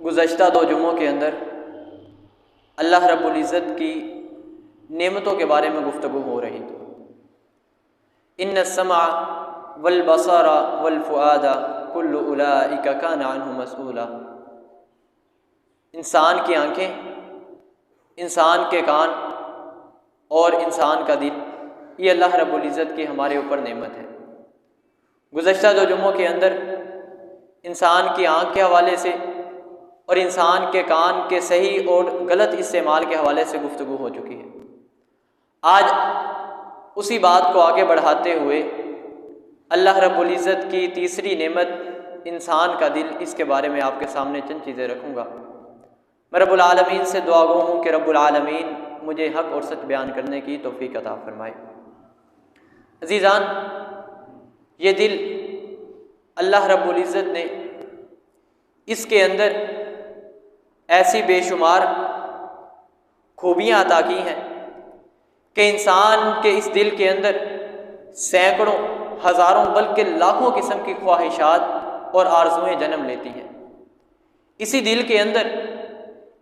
गुज़श्ता 2 जुम्मों के अंदर अल्लाह रब्बुल इज़्ज़त की नेमतों के बारे में गुफ्तगू हो रही थी। इन्न समा वल बसरा वल फुआदा कुल्लु उलाइका काना अन्हु मसऊला। इंसान की आँखें, इंसान के कान और इंसान का दिल, ये अल्लाह रब्बुल इज़्ज़त की हमारे ऊपर नेमत है। गुज़श्ता 2 जुम्मों के अंदर इंसान की आँख के हवाले से और इंसान के कान के सही और गलत इस्तेमाल के हवाले से गुफ्तगू हो चुकी है। आज उसी बात को आगे बढ़ाते हुए अल्लाह रब्बुल इज़्ज़त की तीसरी नेमत इंसान का दिल, इसके बारे में आपके सामने चंद चीज़ें रखूँगा। मैं रब्बुल आलमीन से दुआ गो हूँ कि रब्बुल आलमीन मुझे हक़ और सच बयान करने की तौफ़ीक़ अता फ़रमाए। अज़ीज़ान, ये दिल अल्लाह रब्बुल इज़्ज़त ने इसके अंदर ऐसी बेशुमार खूबियाँ अता की हैं कि इंसान के इस दिल के अंदर सैकड़ों, हज़ारों बल्कि लाखों किस्म की ख्वाहिशात और आरज़ुएँ जन्म लेती हैं। इसी दिल के अंदर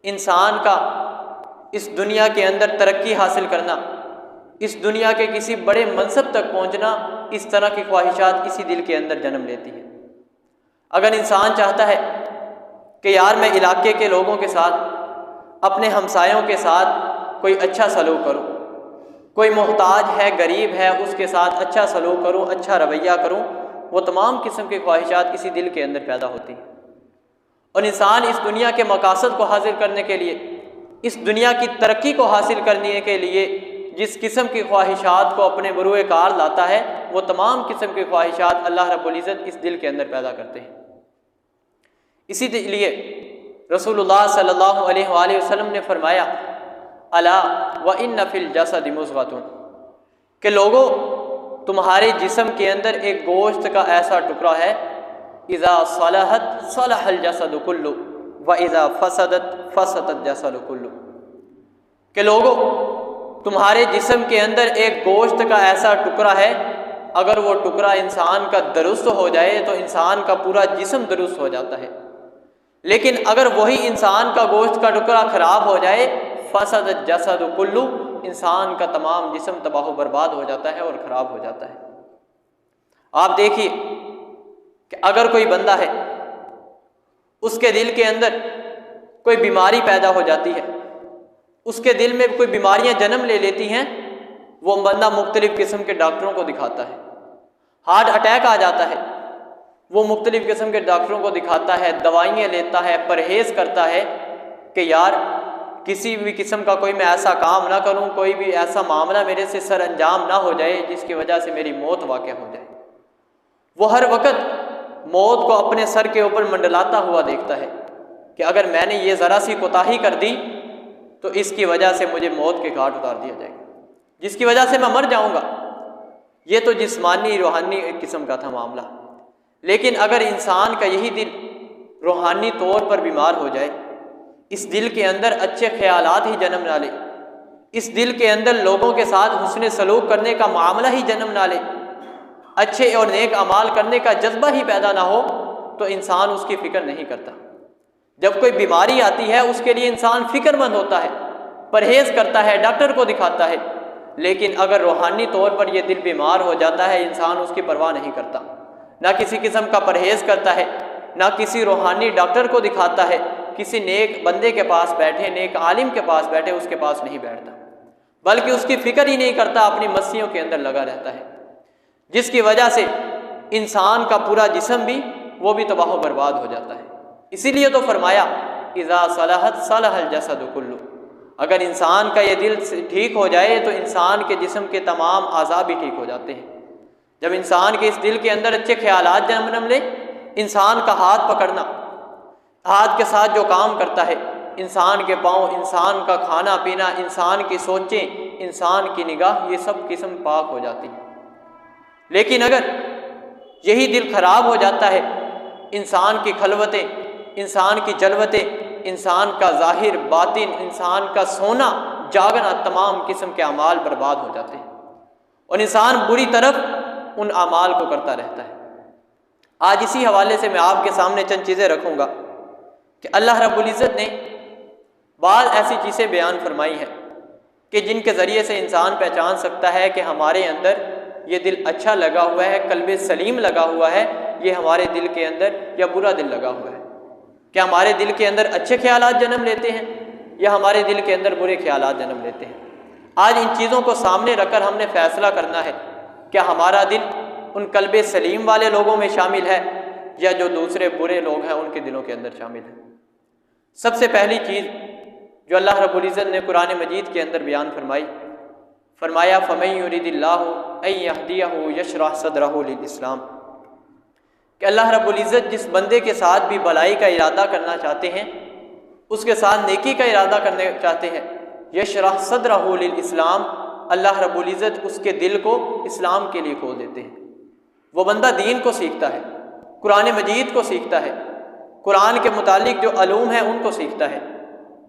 इंसान का इस दुनिया के अंदर तरक्की हासिल करना, इस दुनिया के किसी बड़े मनसब तक पहुँचना, इस तरह की ख्वाहिशात इसी दिल के अंदर जन्म लेती हैं। अगर इंसान चाहता है कि यार मैं इलाके के लोगों के साथ, अपने हमसायों के साथ कोई अच्छा सलूक करूं, कोई मोहताज है, गरीब है, उसके साथ अच्छा सलूक करूं, अच्छा रवैया करूं, वो तमाम किस्म की ख्वाहिशात इसी दिल के अंदर पैदा होती हैं। और इंसान इस दुनिया के मकासद को हासिल करने के लिए, इस दुनिया की तरक्की को हासिल करने के लिए जिस किस्म की ख्वाहिशात को अपने बरूए कार लाता है, वो तमाम किस्म की ख्वाहिशात अल्लाह रब्बुल इज़्ज़त इस दिल के अंदर पैदा करते हैं। इसीलिए रसूलुल्लाह सल्लल्लाहु अलैहि वसल्लम ने फरमाया, अला व इन्न फिल जसदि मुज़ग़तुन, कि लोगों, तुम्हारे जिस्म के अंदर एक गोश्त का ऐसा टुकड़ा है, इज़ा सलहत सलहल जसदु कुल्लु व इज़ा फसदत फसदत जसदु कुल्लु, कि लोगों, तुम्हारे जिस्म के अंदर एक गोश्त का ऐसा टुकड़ा है, अगर वो टुकड़ा इंसान का दुरुस्त हो जाए तो इंसान का पूरा जिस्म दुरुस्त हो जाता है। लेकिन अगर वही इंसान का गोश्त का टुकड़ा ख़राब हो जाए, फसद जसद कुल्लू, इंसान का तमाम जिस्म तबाह बर्बाद हो जाता है और ख़राब हो जाता है। आप देखिए कि अगर कोई बंदा है, उसके दिल के अंदर कोई बीमारी पैदा हो जाती है, उसके दिल में कोई बीमारियां जन्म ले लेती हैं, वो बंदा मुख्तलिफ़ किस्म के डॉक्टरों को दिखाता है। हार्ट अटैक आ जाता है, वो मुख्तलिफ़ किस्म के डॉक्टरों को दिखाता है, दवाइयाँ लेता है, परहेज़ करता है कि यार किसी भी किस्म का कोई मैं ऐसा काम ना करूं, कोई भी ऐसा मामला मेरे से सर अंजाम ना हो जाए जिसकी वजह से मेरी मौत वाक़या हो जाए। वो हर वक्त मौत को अपने सर के ऊपर मंडलाता हुआ देखता है कि अगर मैंने ये ज़रा सी कोताही कर दी तो इसकी वजह से मुझे मौत के घाट उतार दिया जाएगा, जिसकी वजह से मैं मर जाऊँगा। ये तो जिस्मानी रूहानी किस्म का था मामला। लेकिन अगर इंसान का यही दिल रूहानी तौर पर बीमार हो जाए, इस दिल के अंदर अच्छे ख्यालात ही जन्म ना ले, इस दिल के अंदर लोगों के साथ हुस्न सलूक करने का मामला ही जन्म ना ले, अच्छे और नेक अमाल करने का जज्बा ही पैदा ना हो, तो इंसान उसकी फ़िक्र नहीं करता। जब कोई बीमारी आती है उसके लिए इंसान फ़िक्रमंद होता है, परहेज़ करता है, डॉक्टर को दिखाता है। लेकिन अगर रूहानी तौर पर यह दिल बीमार हो जाता है, इंसान उसकी परवाह नहीं करता, ना किसी किस्म का परहेज़ करता है, ना किसी रूहानी डॉक्टर को दिखाता है, किसी नेक बंदे के पास बैठे, नेक आलिम के पास बैठे, उसके पास नहीं बैठता, बल्कि उसकी फ़िक्र ही नहीं करता, अपनी मस्सियों के अंदर लगा रहता है, जिसकी वजह से इंसान का पूरा जिस्म भी वो भी तबाह बर्बाद हो जाता है। इसीलिए तो फरमाया, इज़ा सलहत सलहल जसद कुल्लु, अगर इंसान का ये दिल ठीक हो जाए तो इंसान के जिस्म के तमाम आज़ा भी ठीक हो जाते हैं। जब इंसान के इस दिल के अंदर अच्छे ख्यालात जन्म ले, इंसान का हाथ पकड़ना, हाथ के साथ जो काम करता है, इंसान के पाँव, इंसान का खाना पीना, इंसान की सोचें, इंसान की निगाह, ये सब किस्म पाक हो जाती है। लेकिन अगर यही दिल ख़राब हो जाता है, इंसान की खलवतें, इंसान की जलवतें, इंसान का ज़ाहिर बातिन, इंसान का सोना जागना, तमाम किस्म के अमाल बर्बाद हो जाते हैं और इंसान बुरी तरफ उन अमाल को करता रहता है। आज इसी हवाले से मैं आपके सामने चंद चीज़ें रखूँगा कि अल्लाह रब्बुल इज़्ज़त ने बाद ऐसी चीज़ें बयान फरमाई हैं कि जिनके ज़रिए से इंसान पहचान सकता है कि हमारे अंदर ये दिल अच्छा लगा हुआ है, कल्बे सलीम लगा हुआ है, ये हमारे दिल के अंदर या बुरा दिल लगा हुआ है। क्या हमारे दिल के अंदर अच्छे ख्यालात जन्म लेते हैं या हमारे दिल के अंदर बुरे ख्यालात जन्म लेते हैं। आज इन चीज़ों को सामने रखकर हमने फैसला करना है, क्या हमारा दिल उन कल्बे सलीम वाले लोगों में शामिल है या जो दूसरे बुरे लोग हैं उनके दिलों के अंदर शामिल है। सबसे पहली चीज़ जो अल्लाह रब्बुल इज़्ज़त ने कुरान मजीद के अंदर बयान फरमाया फ़मन युरिदिल्लाहु अन यहदियहु यशरह सदरहु लिल इस्लाम, कि अल्लाह रब्बुल इज़्ज़त जिस बंदे के साथ भी भलाई का इरादा करना चाहते हैं, उसके साथ नेकी का इरादा करने चाहते हैं, यशरह सदरहु लिल इस्लाम, अल्लाह रब्बुल इज़्ज़त उसके दिल को इस्लाम के लिए खोल देते हैं। वो बंदा दीन को सीखता है, कुरान मजीद को सीखता है, कुरान के मुतालिक जो अलूम है उनको सीखता है,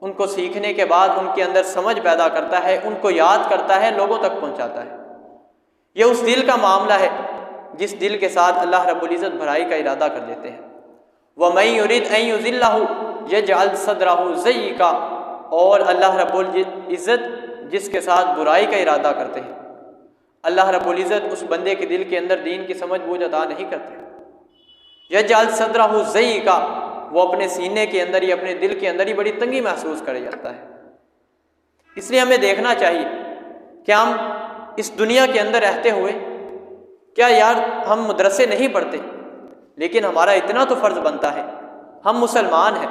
उनको सीखने के बाद उनके अंदर समझ पैदा करता है, उनको याद करता है, लोगों तक पहुँचाता है। यह उस दिल का मामला है जिस दिल के साथ अल्लाह रब्बुल इज़्ज़त भलाई का इरादा कर देते हैं। वमन युरिद अन युज़िल्लहु यजअल सदरहु ज़य्यका, और अल्लाह रब्बुल इज़्ज़त जिसके साथ बुराई का इरादा करते हैं, अल्लाह रब्बुल इज़्ज़त उस बंदे के दिल के अंदर दीन की समझ बूझ अता नहीं करते। यजअल सदरहु ज़य्यका, वो अपने सीने के अंदर ही, अपने दिल के अंदर ही बड़ी तंगी महसूस कर जाता है। इसलिए हमें देखना चाहिए कि हम इस दुनिया के अंदर रहते हुए क्या यार हम मदरसे नहीं पढ़ते, लेकिन हमारा इतना तो फ़र्ज़ बनता है, हम मुसलमान हैं,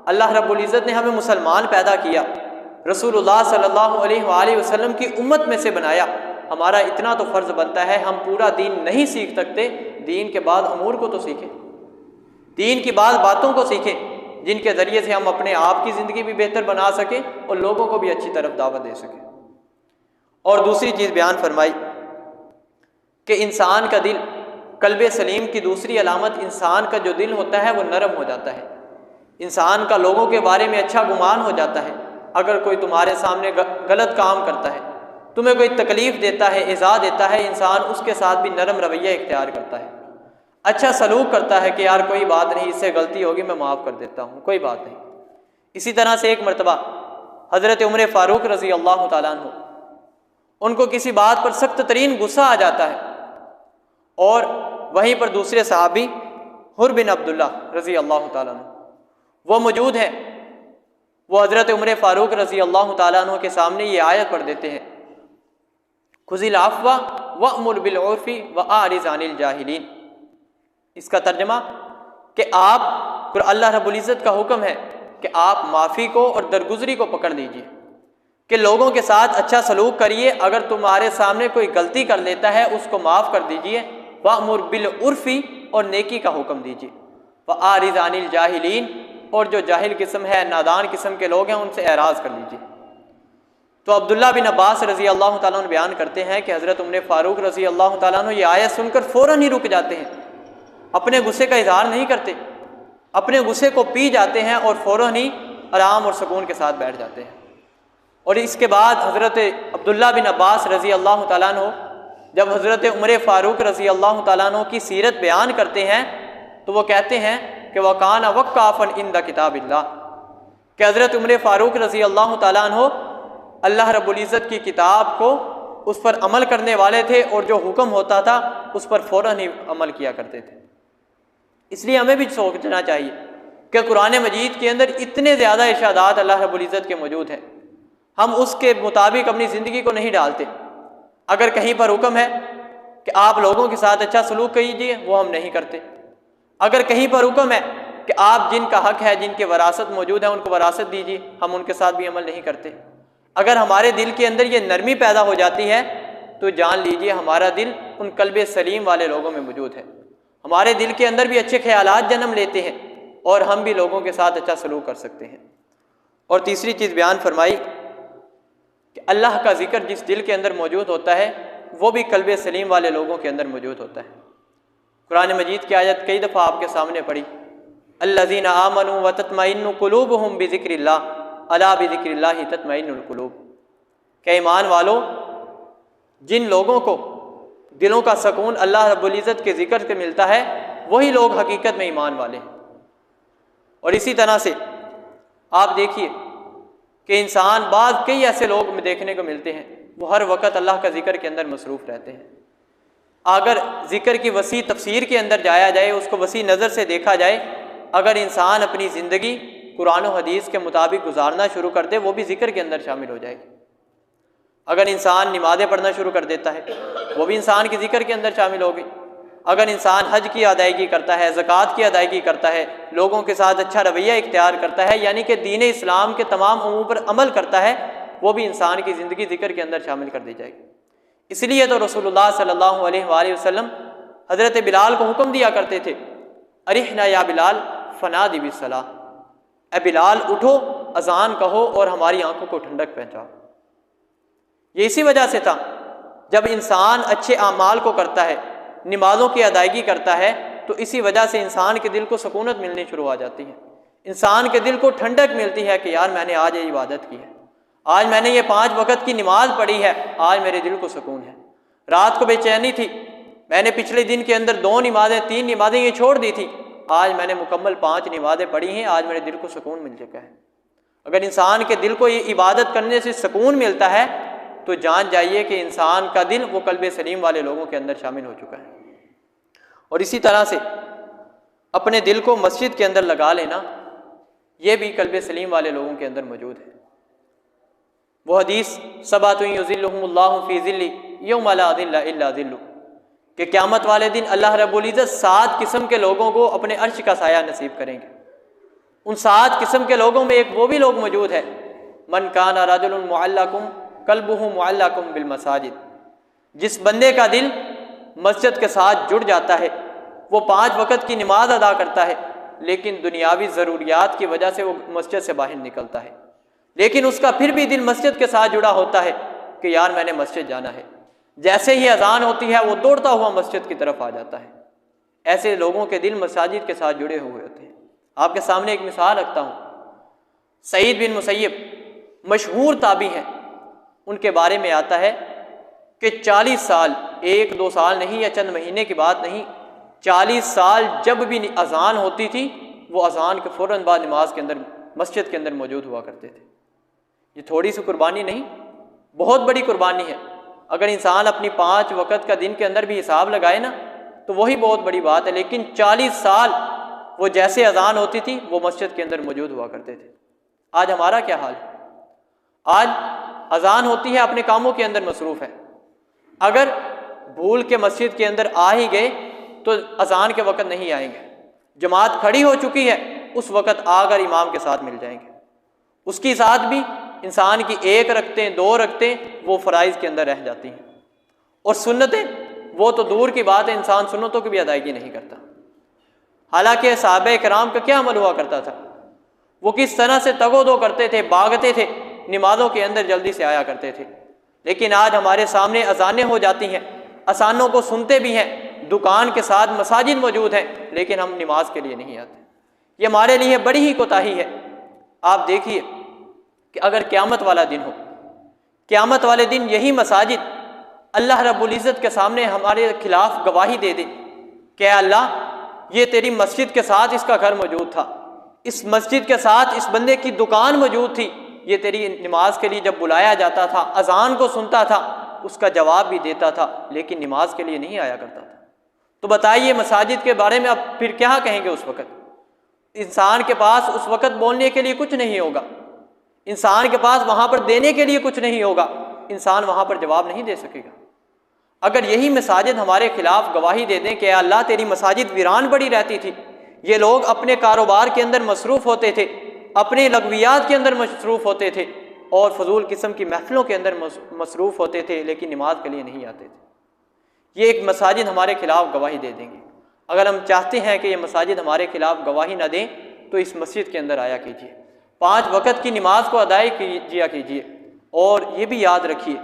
अल्लाह रब्बुल इज़्ज़त ने हमें मुसलमान पैदा किया, रसूलुल्लाह सल्लल्लाहु अलैहि वसल्लम की उम्मत में से बनाया, हमारा इतना तो फ़र्ज़ बनता है हम पूरा दीन नहीं सीख सकते, दीन के बाद अमूर को तो सीखें, दीन की बाद बातों को सीखें जिनके ज़रिए से हम अपने आप की ज़िंदगी भी बेहतर बना सकें और लोगों को भी अच्छी तरफ दावत दे सकें। और दूसरी चीज़ बयान फरमाई कि इंसान का दिल, कल्बे सलीम की दूसरी अलामत इंसान का जो दिल होता है वो नरम हो जाता है, इंसान का लोगों के बारे में अच्छा गुमान हो जाता है। अगर कोई तुम्हारे सामने गलत काम करता है, तुम्हें कोई तकलीफ़ देता है, इज़ा देता है, इंसान उसके साथ भी नरम रवैया इख्तियार करता है, अच्छा सलूक करता है कि यार कोई बात नहीं, इससे गलती होगी, मैं माफ़ कर देता हूँ, कोई बात नहीं। इसी तरह से एक मरतबा हज़रत उमर फ़ारूक रज़ी अल्लाह ताला अन्हु, उनको किसी बात पर सख्त तरीन गुस्सा आ जाता है और वहीं पर दूसरे सहाबी हुर बिन अब्दुल्ला रज़ी अल्लाह ताला अन्हु वो मौजूद हैं। वो हज़रत उमर फ़ारूक रज़ी अल्लाह ताला अन्हु के सामने ये आयत पढ़ देते हैं, खुज़िल अफ़्वा वअमुर बिल उर्फ़ि व आरिज़ अनिल जाहिलीन। इसका तर्जमा कि आप, अल्लाह रब्बुल इज़्ज़त का हुक्म है कि आप माफ़ी को और दरगुजरी को पकड़ लीजिए, कि लोगों के साथ अच्छा सलूक करिए, अगर तुम्हारे सामने कोई गलती कर लेता है उसको माफ़ कर दीजिए, वअमुर बिल उर्फ़ी, और नेकी का हुक्म दीजिए, व आरिज़ अनिल जाहिलीन, और जो जाहिल किस्म है, नादान किस्म के लोग हैं, उनसे एराज़ कर लीजिए। तो अब्दुल्ला बिन अब्बास रज़ी अल्लाह ताला अन्हु बयान करते हैं कि हज़रत उमर फ़ारूक रज़ी अल्लाह ताला अन्हु ये आयत सुनकर फ़ौरन ही रुक जाते हैं, अपने गुस्से का इजहार नहीं करते, अपने गुस्से को पी जाते हैं और फ़ौरन ही आराम और सुकून के साथ बैठ जाते हैं। और इसके बाद हज़रत अब्दुल्ला बिन अब्बास रज़ी अल्लाह ताला अन्हु जब हज़रत उमर फ़ारूक रज़ी अल्लाह ताला अन्हु की सीरत बयान करते हैं तो वो कहते हैं कि वकाना वक्काफ़न इंद किताबिल्लाह, कि हज़रत उमर फ़ारूक रज़ी अल्लाह ताला अन्हु अल्लाह रब्बुल इज़्ज़त की किताब को, उस पर अमल करने वाले थे और जो हुक्म होता था उस पर फ़ौरन ही अमल किया करते थे। इसलिए हमें भी सोचना चाहिए कि कुरान मजीद के अंदर इतने ज़्यादा इरशादात अल्लाह रब्बुल इज़्ज़त के मौजूद हैं, हम उसके मुताबिक अपनी ज़िंदगी को नहीं डालते। अगर कहीं पर हुक्म है कि आप लोगों के साथ अच्छा सलूक कीजिए, वो हम नहीं करते। अगर कहीं पर हुक्म है कि आप जिनका हक़ है, जिनके वरासत मौजूद है, उनको वरासत दीजिए, हम उनके साथ भी अमल नहीं करते। अगर हमारे दिल के अंदर ये नरमी पैदा हो जाती है तो जान लीजिए हमारा दिल उन कल्बे सलीम वाले लोगों में मौजूद है, हमारे दिल के अंदर भी अच्छे ख्यालात जन्म लेते हैं और हम भी लोगों के साथ अच्छा सलूक कर सकते हैं। और तीसरी चीज़ बयान फरमाई कि अल्लाह का ज़िक्र जिस दिल के अंदर मौजूद होता है वो भी कल्बे सलीम वाले लोगों के अंदर मौजूद होता है। कुरान मजीद की आयत कई दफ़ा आपके सामने पढ़ी, अल्लज़ीना आमनू व तत्मइन्नु कुलूबुहुम बिज़िक्रिल्लाह अला बिज़िक्रिल्लाहि तत्मइन्नुल कुलूब, के ईमान वालों, जिन लोगों को दिलों का सुकून अल्लाह रब्बुल इज़्ज़त के ज़िक्र से मिलता है वही लोग हकीकत में ईमान वाले हैं। और इसी तरह से आप देखिए कि इंसान बाद कई ऐसे लोग देखने को मिलते हैं वो हर वक्त अल्लाह का जिक्र के अंदर मसरूफ़ रहते हैं। अगर ज़िक्र की वसी तफसीर के अंदर जाया जाए, उसको वसी नज़र से देखा जाए, अगर इंसान अपनी ज़िंदगी कुरान और हदीस के मुताबिक गुजारना शुरू कर दे, वो भी ज़िक्र के अंदर शामिल हो जाएगी। अगर इंसान नमाज़ें पढ़ना शुरू कर देता है, वो भी इंसान के ज़िक्र के अंदर शामिल होगी। अगर इंसान हज की अदायगी करता है, ज़कात की अदायगी करता है, लोगों के साथ अच्छा रवैया इख्तियार करता है, यानी कि दीन इस्लाम के तमाम उमूर पर अमल करता है, वो भी इंसान की ज़िंदगी ज़िक्र के अंदर शामिल कर दी जाएगी। इसलिए तो रसूलुल्लाह सल्लल्लाहु अलैहि वसल्लम हज़रत बिलाल को हुक्म दिया करते थे, अरिहना या बिलाल फनादी बिस्सलाह, ए बिलाल उठो, अजान कहो और हमारी आंखों को ठंडक पहुँचाओ। ये इसी वजह से था, जब इंसान अच्छे आमाल को करता है, नमाज़ों की अदायगी करता है, तो इसी वजह से इंसान के दिल को सकूनत मिलनी शुरू हो जाती है। इंसान के दिल को ठंडक मिलती है कि यार मैंने आज ये इबादत की है, आज मैंने ये 5 वक्त की नमाज पढ़ी है, आज मेरे दिल को सुकून है। रात को बेचैनी थी, मैंने पिछले दिन के अंदर 2 नमाजें 3 नमाजें ये छोड़ दी थी, आज मैंने मुकम्मल 5 नमाजें पढ़ी हैं, आज मेरे दिल को सुकून मिल चुका है। अगर इंसान के दिल को ये इबादत करने से सुकून मिलता है तो जान जाइए कि इंसान का दिल वो कल्बे सलीम वाले लोगों के अंदर शामिल हो चुका है। और इसी तरह से अपने दिल को मस्जिद के अंदर लगा लेना, ये भी कल्बे सलीम वाले लोगों के अंदर मौजूद है। वो हदीस सबातुन युज़िल्लुहुमुल्लाहु फ़ी ज़िल्ली यौम ला ज़िल्ला इल्ला ज़िल्लु, कि क़यामत वाले दिन अल्लाह रब्बुल इज़्ज़त 7 किस्म के लोगों को अपने अर्श का साया नसीब करेंगे। उन 7 किस्म के लोगों में एक वो भी लोग मौजूद है, मन काना रजुलुन मुअल्लकुम कल्बुहु मुअल्लकुम बिल मसाजिद, जिस बंदे का दिल मस्जिद के साथ जुड़ जाता है, वो 5 वक्त की नमाज अदा करता है, लेकिन दुनियावी ज़रूरियात की वजह से वो मस्जिद से बाहर निकलता है, लेकिन उसका फिर भी दिल मस्जिद के साथ जुड़ा होता है कि यार मैंने मस्जिद जाना है। जैसे ही अजान होती है वो दौड़ता हुआ मस्जिद की तरफ आ जाता है। ऐसे लोगों के दिल मसाजिद के साथ जुड़े हुए होते हैं। आपके सामने एक मिसाल रखता हूँ, सईद बिन मुसैयब मशहूर ताबी हैं, उनके बारे में आता है कि 40 साल, 1-2 साल नहीं या चंद महीने की बात नहीं, 40 साल जब भी अजान होती थी वो अजान के फ़ौरन बाद नमाज के अंदर मस्जिद के अंदर मौजूद हुआ करते थे। ये थोड़ी सी कुर्बानी नहीं, बहुत बड़ी कुर्बानी है। अगर इंसान अपनी 5 वक्त का दिन के अंदर भी हिसाब लगाए ना तो वही बहुत बड़ी बात है, लेकिन 40 साल वो जैसे अजान होती थी वो मस्जिद के अंदर मौजूद हुआ करते थे। आज हमारा क्या हाल है? आज अजान होती है, अपने कामों के अंदर मसरूफ़ है, अगर भूल के मस्जिद के अंदर आ ही गए तो अजान के वक़्त नहीं आएंगे, जमात खड़ी हो चुकी है उस वक़्त आकर इमाम के साथ मिल जाएंगे। उसकी साथ भी इंसान की 1 रखतें 2 रखतें वो फ़राइज़ के अंदर रह जाती हैं, और सुन्नतें वो तो दूर की बात है, इंसान सुन्नतों की भी अदायगी नहीं करता। हालांकि सहाबा किराम का क्या अमल हुआ करता था, वो किस तरह से तगोदो करते थे, भागते थे, नमाज़ों के अंदर जल्दी से आया करते थे। लेकिन आज हमारे सामने अजानें हो जाती हैं, अजानों को सुनते भी हैं, दुकान के साथ मसाजिद मौजूद हैं, लेकिन हम नमाज के लिए नहीं आते। ये हमारे लिए बड़ी ही कोताही है। आप देखिए कि अगर क़यामत वाला दिन हो, क़यामत वाले दिन यही मसाजिद अल्लाह रब्बुल इज़्ज़त के सामने हमारे खिलाफ गवाही दे दे कि अल्लाह ये तेरी मस्जिद के साथ इसका घर मौजूद था, इस मस्जिद के साथ इस बंदे की दुकान मौजूद थी, ये तेरी नमाज के लिए जब बुलाया जाता था, अजान को सुनता था, उसका जवाब भी देता था, लेकिन नमाज के लिए नहीं आया करता था। तो बताइए मसाजिद के बारे में आप फिर क्या कहेंगे? उस वक़्त इंसान के पास उस वक़्त बोलने के लिए कुछ नहीं होगा, इंसान के पास वहाँ पर देने के लिए कुछ नहीं होगा, इंसान वहाँ पर जवाब नहीं दे सकेगा। अगर यही मसाजिद हमारे खिलाफ गवाही दे दें कि अल्लाह तेरी मसाजिद वीरान पड़ी रहती थी, ये लोग अपने कारोबार के अंदर मसरूफ़ होते थे, अपने लगवियात के अंदर मसरूफ़ होते थे और फजूल किस्म की महफिलों के अंदर मसरूफ़ होते थे, लेकिन नमाज के लिए नहीं आते थे, ये एक मसाजिद हमारे खिलाफ गवाही दे देंगे। अगर हम चाहते हैं कि ये मसाजिद हमारे खिलाफ गवाही न दें तो इस मस्जिद के अंदर आया कीजिए, 5 वक्त की नमाज को अदाई किया कीजिए। और ये भी याद रखिए,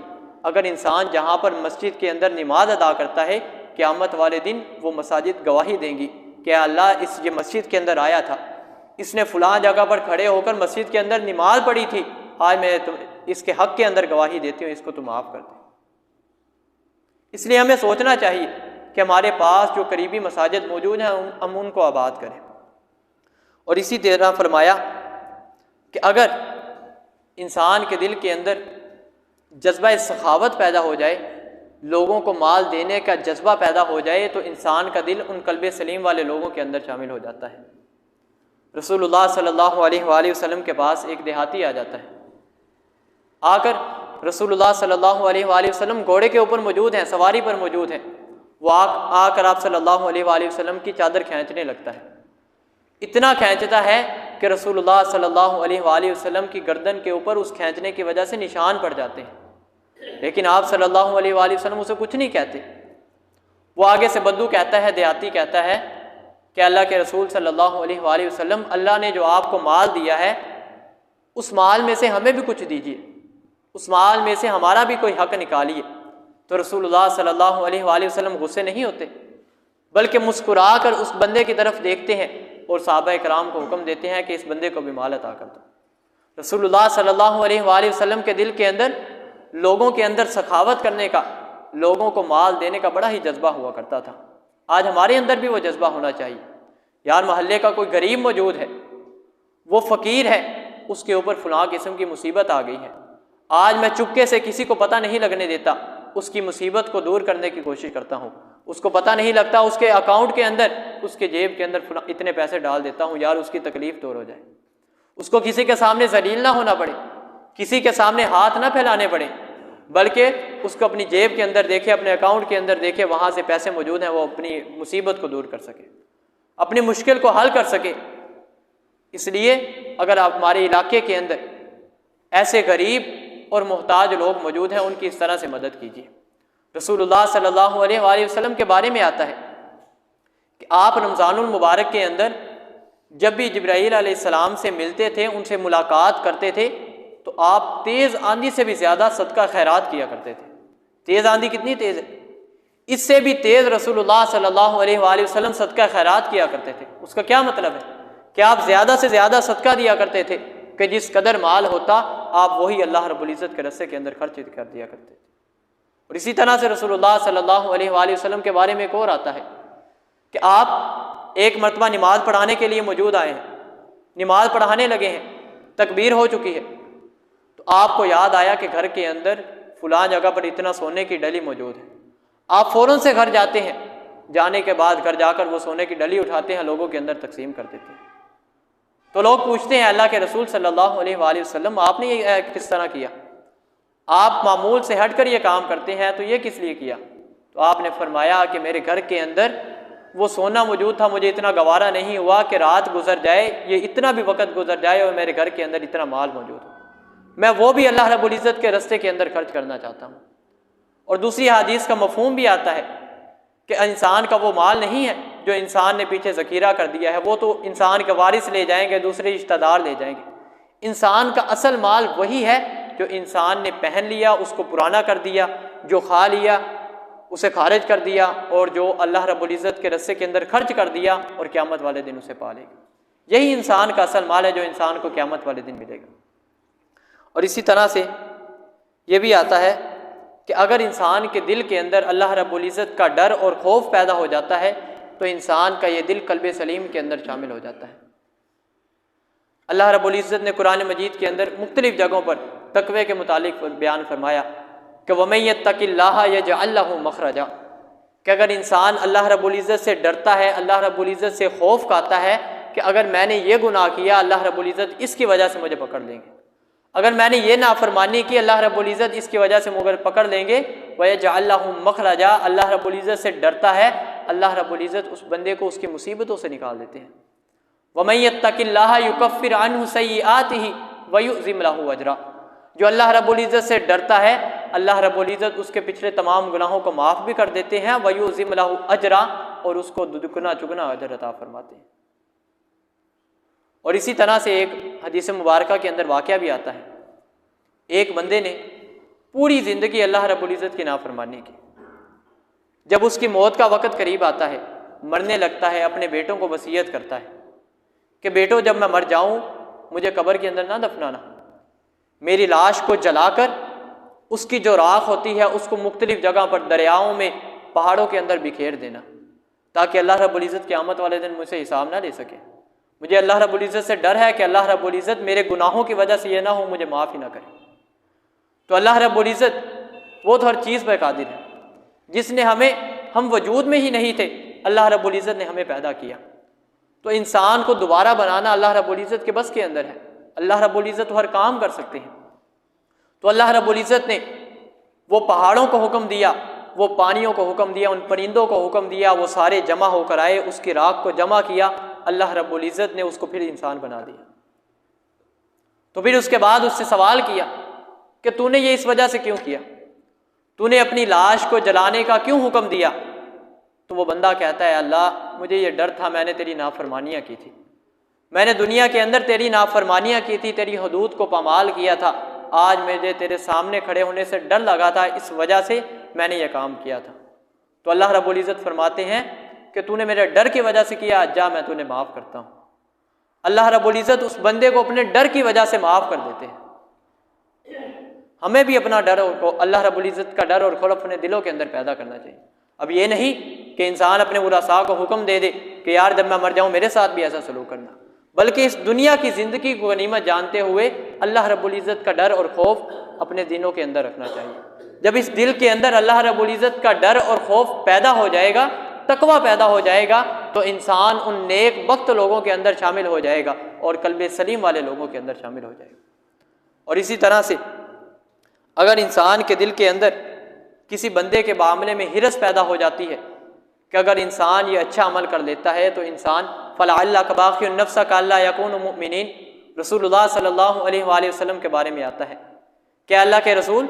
अगर इंसान जहाँ पर मस्जिद के अंदर नमाज अदा करता है, क़यामत वाले दिन वो मसाजिद गवाही देंगी कि अल्लाह इस ये मस्जिद के अंदर आया था, इसने फ़लाँ जगह पर खड़े होकर मस्जिद के अंदर नमाज पढ़ी थी, आज मैं इसके हक़ के अंदर गवाही देती हूँ, इसको तो माफ़ कर दे। इसलिए हमें सोचना चाहिए कि हमारे पास जो करीबी मसाजिद मौजूद हैं हम उनको आबाद करें। और इसी तरह फरमाया कि अगर इंसान के दिल के अंदर जज्बा सखावत पैदा हो जाए, लोगों को माल देने का जज्बा पैदा हो जाए, तो इंसान का दिल उन कल्बे सलीम वाले लोगों के अंदर शामिल हो जाता है। रसूलुल्लाह सल्लल्लाहु अलैहि वसल्लम के पास एक देहाती आ जाता है। आकर रसूलुल्लाह सल्लल्लाहु अलैहि वसल्लम घोड़े के ऊपर मौजूद हैं, सवारी पर मौजूद हैं। वो आकर आप सल्लल्लाहु अलैहि वसल्लम की चादर खींचने लगता है। इतना खींचता है कि रसूलुल्लाह सल्लल्लाहु अलैहि वसल्लम की गर्दन के ऊपर उस खींचने की वजह से निशान पड़ जाते हैं, लेकिन आप सल्लल्लाहु अलैहि वसल्लम उसे कुछ नहीं कहते। वो आगे से बद्दू कहता है, देहाती कहता है कि अल्लाह के रसूल सल्लल्लाहु अलैहि वसल्लम, अल्लाह ने जो आपको माल दिया है उस माल में से हमें भी कुछ दीजिए, उस माल में से हमारा भी कोई हक निकालिए। तो रसूलुल्लाह सल्लल्लाहु अलैहि वसल्लम गुस्से नहीं होते, बल्कि मुस्कुरा कर उस बंदे की तरफ देखते हैं और सहाबा कराम को हुक्म देते हैं कि इस बंदे को भी माल अता कर दो। रसूलुल्लाह सल्लल्लाहु अलैहि वसल्लम के दिल के अंदर लोगों के अंदर सखावत करने का, लोगों को माल देने का बड़ा ही जज्बा हुआ करता था। आज हमारे अंदर भी वो जज्बा होना चाहिए। यार मोहल्ले का कोई गरीब मौजूद है, वो फ़कीर है, उसके ऊपर फलां किस्म की मुसीबत आ गई है, आज मैं चुपके से किसी को पता नहीं लगने देता, उसकी मुसीबत को दूर करने की कोशिश करता हूँ, उसको पता नहीं लगता, उसके अकाउंट के अंदर, उसके जेब के अंदर इतने पैसे डाल देता हूँ, यार उसकी तकलीफ़ दूर हो जाए, उसको किसी के सामने जलील ना होना पड़े, किसी के सामने हाथ ना फैलाने पड़े, बल्कि उसको अपनी जेब के अंदर देखे, अपने अकाउंट के अंदर देखे, वहाँ से पैसे मौजूद हैं, वो अपनी मुसीबत को दूर कर सके, अपनी मुश्किल को हल कर सके। इसलिए अगर आप हमारे इलाके के अंदर ऐसे गरीब और मोहताज लोग मौजूद हैं, उनकी इस तरह से मदद कीजिए। रसूलुल्लाह सल्लल्लाहु अलैहि वसल्लम के बारे में आता है कि आप रमज़ानुल मुबारक के अंदर जब भी जिब्राईल अलैहिस्सलाम से मिलते थे, उनसे मुलाकात करते थे, तो आप तेज़ आंधी से भी ज़्यादा सदका खैरात किया करते थे। तेज़ आंधी कितनी तेज़ है, इससे भी तेज़ रसूलुल्लाह सल्लल्लाहु अलैहि वसल्लम सदका खैरात किया करते थे। उसका क्या मतलब है कि आप ज़्यादा से ज़्यादा सदका दिया करते थे कि जिस कदर माल होता आप वही अल्लाह रब्बुल इज़्ज़त के रस्ते के अंदर खर्च कर दिया करते थे। और इसी तरह से रसूलुल्लाह सल्लल्लाहु अलैहि वसल्लम के बारे में एक और आता है कि आप एक मरतबा नमाज पढ़ाने के लिए मौजूद आए हैं, नमाज पढ़ाने लगे हैं, तकबीर हो चुकी है, तो आपको याद आया कि घर के अंदर फलां जगह पर इतना सोने की डली मौजूद है। आप फ़ौरन से घर जाते हैं, जाने के बाद घर जाकर वो सोने की डली उठाते हैं, लोगों के अंदर तकसीम कर देते हैं। तो लोग पूछते हैं, अल्लाह के रसूल सल्लल्लाहु अलैहि वसल्लम, आपने ये किस तरह किया, आप मामूल से हटकर ये काम करते हैं, तो ये किस लिए किया? तो आपने फरमाया कि मेरे घर के अंदर वो सोना मौजूद था, मुझे इतना गवारा नहीं हुआ कि रात गुजर जाए, ये इतना भी वक्त गुजर जाए और मेरे घर के अंदर इतना माल मौजूद हो, मैं वो भी अल्लाह रब्बुल इज़्ज़त के रस्ते के अंदर खर्च करना चाहता हूँ। और दूसरी हदीस का मफहूम भी आता है कि इंसान का वो माल नहीं है जो इंसान ने पीछे ज़खीरा कर दिया है, वो तो इंसान के वारिस ले जाएंगे, दूसरे रिश्तेदार ले जाएंगे। इंसान का असल माल वही है जो इंसान ने पहन लिया, उसको पुराना कर दिया, जो खा लिया उसे खारिज कर दिया, और जो अल्लाह रब्बुल इज़्ज़त के रस्ते के अंदर खर्च कर दिया और क़यामत वाले दिन उसे पालेगा। यही इंसान का असल माल है जो इंसान को क़यामत वाले दिन मिलेगा। और इसी तरह से ये भी आता है कि अगर इंसान के दिल के अंदर अल्लाह रब्बुल इज़्ज़त का डर और खौफ पैदा हो जाता है, तो इंसान का ये दिल कल्बे सलीम के अंदर शामिल हो जाता है। अल्लाह रब्बुल इज़्ज़त ने कुरान मजीद के अंदर मुख्तलिफ़ जगहों पर तक़वे के मुतालिक बयान फरमाया कि वमन यत्तक़िल्लाह यजअल लहू मख़रजा, कि अगर इंसान अल्लाह रब्बुल इज़्ज़त से डरता है, अल्लाह रब्बुल इज़्ज़त से खौफ खाता है कि अगर मैंने ये गुनाह किया, अल्लाह रब्बुल इज़्ज़त इसकी वजह से मुझे पकड़ लेंगे, अगर मैंने ये नाफरमानी की, अल्लाह रब्बुल इज़्ज़त इसकी वजह से मुझे पकड़ लेंगे, वयजअल लहू मख़रजा, अल्लाह रब्बुल इज़्ज़त से डरता है, अल्लाह रब्बुल इज़्ज़त उस बंदे को उसकी मुसीबतों से निकाल देते हैं। वमन यत्तक़िल्लाह युकफ़्फ़िर अन्हु सय्यिआतिही वयुअज़िम लहू अजरा, जो अल्लाह रब्बुल इज़्ज़त से डरता है, अल्लाह रब्बुल इज़्ज़त उसके पिछले तमाम गुनाहों को माफ़ भी कर देते हैं, वयुअज़िम लहू अजरा, और उसको दुगना चुगना अजर अता फरमाते हैं। और इसी तरह से एक हदीस मुबारका के अंदर वाक़या भी आता है, एक बंदे ने पूरी ज़िंदगी अल्लाह रब्बुल इज़्ज़त की नाफरमानी की, जब उसकी मौत का वक़्त करीब आता है, मरने लगता है, अपने बेटों को वसीयत करता है कि बेटो जब मैं मर जाऊँ मुझे कब्र के अंदर ना दफनाना, मेरी लाश को जलाकर उसकी जो राख होती है उसको मुख्तलिफ जगह पर दरियाओं में, पहाड़ों के अंदर बिखेर देना, ताकि अल्लाह रब्बुल इज़्ज़त क़यामत वाले दिन मुझसे हिसाब ना ले सके, मुझे अल्लाह रब्बुल इज़्ज़त से डर है कि अल्लाह रब्बुल इज़्ज़त मेरे गुनाहों की वजह से ये ना हो मुझे माफ़ ही ना करे। तो अल्लाह रब्बुल इज़्ज़त वो तो हर चीज़ पर कादिर है, जिसने हम वजूद में ही नहीं थे, अल्लाह रब्बुल इज़्ज़त ने हमें पैदा किया। तो इंसान को दोबारा बनाना अल्लाह रब्बुल इज़्ज़त के बस के अंदर है। अल्लाह रब्बुल इज़्ज़त तो हर काम कर सकते हैं। तो अल्लाह रब्बुल इज़्ज़त ने वो पहाड़ों को हुक्म दिया, वो पानियों को हुक्म दिया, उन परिंदों को हुक्म दिया, वो सारे जमा होकर आए, उसकी राख को जमा किया, अल्लाह रब्बुल इज़्ज़त ने उसको फिर इंसान बना दिया। तो फिर उसके बाद उससे सवाल किया कि तूने ये इस वजह से क्यों किया, तूने अपनी लाश को जलाने का क्यों हुक्म दिया? तो वो बंदा कहता है अल्लाह मुझे ये डर था, मैंने तेरी नाफरमानियाँ की थी, मैंने दुनिया के अंदर तेरी नाफरमानियाँ की थी, तेरी हदूद को पामाल किया था, आज मुझे तेरे सामने खड़े होने से डर लगा था, इस वजह से मैंने यह काम किया था। तो अल्लाह रब्बुल इज़्ज़त फरमाते हैं कि तूने मेरे डर की वजह से किया, जा मैं तूने माफ़ करता हूँ। अल्लाह रब्बुल इज़्ज़त उस बंदे को अपने डर की वजह से माफ़ कर देते हैं। हमें भी अपना डर और अल्लाह रब्बुल इज़्ज़त का डर और खौफ अपने दिलों के अंदर पैदा करना चाहिए। अब ये नहीं कि इंसान अपने उलसा को हुक्म दे दे कि यार जब मैं मर जाऊँ मेरे साथ भी ऐसा सलूक करना, बल्कि इस दुनिया की ज़िंदगी को गनीमत जानते हुए अल्लाह रब्बुल इज़्ज़त का डर और खौफ अपने दिलों के अंदर रखना चाहिए। जब इस दिल के अंदर अल्लाह रब्बुल इज़्ज़त का डर और खौफ पैदा हो जाएगा, तकवा पैदा हो जाएगा, तो इंसान उन नेक वक्त लोगों के अंदर शामिल हो जाएगा और कल्बे सलीम वाले लोगों के अंदर शामिल हो जाएगा। और इसी तरह से अगर इंसान के दिल के अंदर किसी बंदे के मामले में हिरस पैदा हो जाती है कि अगर इंसान ये अच्छा अमल कर लेता है तो इंसान फ़लअल्ला कबाखियुन नफ्सा अल्ला यकूनु मुमिनीन, रसूलुल्लाह सल्लल्लाहु अलैहि वसल्लम के बारे में आता है कि अल्लाह के रसूल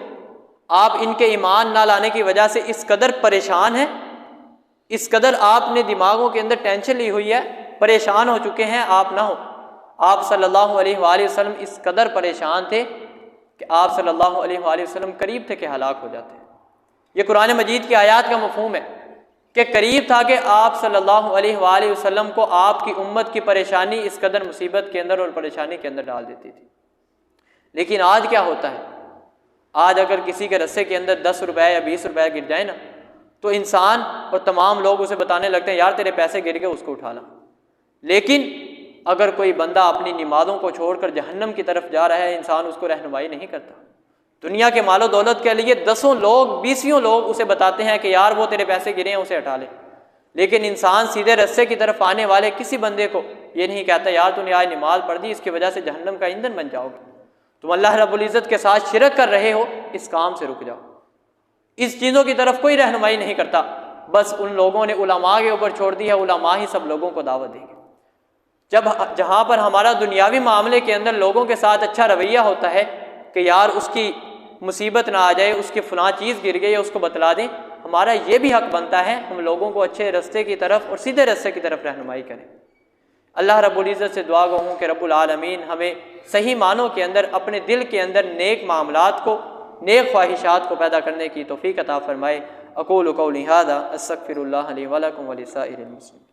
आप इनके ईमान ना लाने की वजह से इस कदर परेशान हैं, इस कदर आपने दिमागों के अंदर टेंशन ली हुई है, परेशान हो चुके हैं, आप ना हो। आप सल्लल्लाहु अलैहि वसल्लम इस कदर परेशान थे कि आप सल्लल्लाहु अलैहि वसल्लम करीब थे कि हलाक हो जाते। ये कुरान मजीद की आयत का मफ़हूम है कि करीब था कि आप सल्लल्लाहु अलैहि वसल्लम को आपकी उम्मत की परेशानी इस कदर मुसीबत के अंदर और परेशानी के अंदर डाल देती थी। लेकिन आज क्या होता है, आज अगर किसी के रस्से के अंदर 10 रुपए या 20 रुपए गिर जाए ना, तो इंसान और तमाम लोग उसे बताने लगते हैं यार तेरे पैसे गिर गए, उसको उठा ला। लेकिन अगर कोई बंदा अपनी नमाज़ों को छोड़कर जहन्नम की तरफ जा रहा है, इंसान उसको रहनुमाई नहीं करता। दुनिया के मालो दौलत के लिए 10 लोग 20 लोग उसे बताते हैं कि यार वो तेरे पैसे गिरे हैं, उसे हटा ले। लेकिन इंसान सीधे रस्से की तरफ आने वाले किसी बंदे को ये नहीं कहता यार तूने आज नमाज पढ़ दी, इसकी वजह से जहन्नम का ईंधन बन जाओगे, तुम अल्लाह रब्बुल इज़्ज़त के साथ शिरक कर रहे हो, इस काम से रुक जाओ। इस चीज़ों की तरफ कोई रहनुमाई नहीं करता, बस उन लोगों ने उलमा के ऊपर छोड़ दी है, उलमा ही सब लोगों को दावत देंगे। जहाँ पर हमारा दुनियावी मामले के अंदर लोगों के साथ अच्छा रवैया होता है कि यार उसकी मुसीबत ना आ जाए, उसकी फ़लाँ चीज़ गिर गई है उसको बतला दें, हमारा ये भी हक़ बनता है हम लोगों को अच्छे रास्ते की तरफ और सीधे रास्ते की तरफ रहनुमाई करें। अल्लाह रब्बुल इज़्ज़त से दुआ गो हूँ कि रब्बुल आलमीन हमें सही मानों के अंदर अपने दिल के अंदर नेक मामलात को, नेक ख्वाहिशात को पैदा करने की तौफ़ीक़ अता फ़रमाए। अक़ूलु क़ौली हाज़ा अस्तग़फ़िरुल्लाह ली व लकुम व लिसाइरिल मुस्लिमीन।